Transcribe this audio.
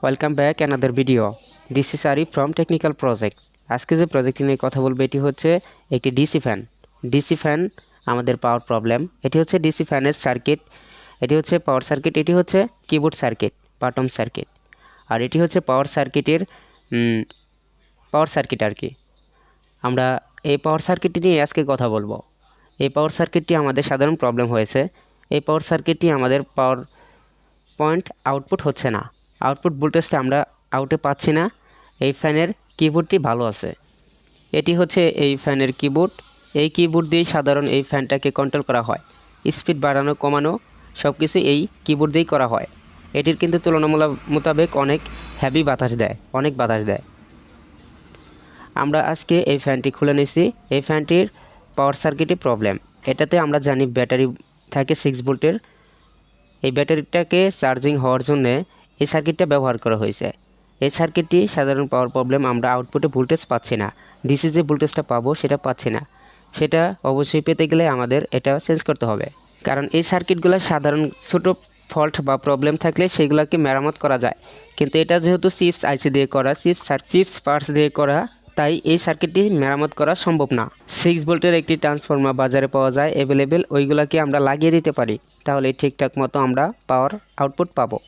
Welcome back another video. This is Arif from technical project. আজকে যে project নিয়ে কথা বলবো এটি হচ্ছে একটি ডিসি ফ্যান। ডিসি ফ্যান আমাদের পাওয়ার প্রবলেম। এটি হচ্ছে ডিসি ফ্যানের সার্কিট, এটি হচ্ছে পাওয়ার সার্কিট, এটি হচ্ছে কিবোর্ড সার্কিট, বাটন সার্কিট, আর এটি হচ্ছে পাওয়ার সার্কিট আর কি। আমরা এই পাওয়ার সার্কিটটি নিয়ে আজকে কথা বলবো। এই পাওয়ার সার্কিটটি আমাদের সাধারণ প্রবলেম হয়েছে। এই পাওয়ার সার্কিটটি আমাদের পাওয়ার পয়েন্ট আউটপুট হচ্ছে না, আউটপুট ভোল্টেজটা আমরা আউটে পাচ্ছি না। এই ফ্যানের কিবোর্ডটি ভালো আছে, এটি হচ্ছে এই ফ্যানের কিবোর্ড। এই কিবোর্ড দিয়েই সাধারণ এই ফ্যানটাকে কন্ট্রোল করা হয়। স্পিড বাড়ানো কমানো সব কিছু এই কিবোর্ড দিয়েই করা হয়। এটির কিন্তু তুলনামূলক মোতাবেক অনেক হেভি বাতাস দেয়, অনেক বাতাস দেয়। আমরা আজকে এই ফ্যানটি খুলে নিয়েছি। এই ফ্যানটির পাওয়ার সার্কিটে প্রবলেম। এটাতে আমরা জানি ব্যাটারি থাকে 6 ভোল্টের। এই ব্যাটারিটাকে চার্জিং হওয়ার জন্য এই সার্কিটটা ব্যবহার করা হয়েছে। এই সার্কিটটি সাধারণ পাওয়ার প্রবলেম, আমরা আউটপুটে ভোল্টেজ পাচ্ছি না, ডিসি যে ভোল্টেজটা পাবো সেটা পাচ্ছি না। সেটা অবশ্যই পেতে গেলে আমাদের এটা চেঞ্জ করতে হবে, কারণ এই সার্কিটগুলো সাধারণ ছোটো ফল্ট বা প্রবলেম থাকলে সেগুলোকে মেরামত করা যায়। কিন্তু এটা যেহেতু চিপস আইসি দিয়ে করা, চিপস পার্টস দিয়ে করা, তাই এই সার্কিটটি মেরামত করা সম্ভব না। 6 ভোল্টের একটি ট্রান্সফর্মার বাজারে পাওয়া যায় অ্যাভেলেবেল, ওইগুলোকে আমরা লাগিয়ে দিতে পারি, তাহলে ঠিকঠাক মতো আমরা পাওয়ার আউটপুট পাবো।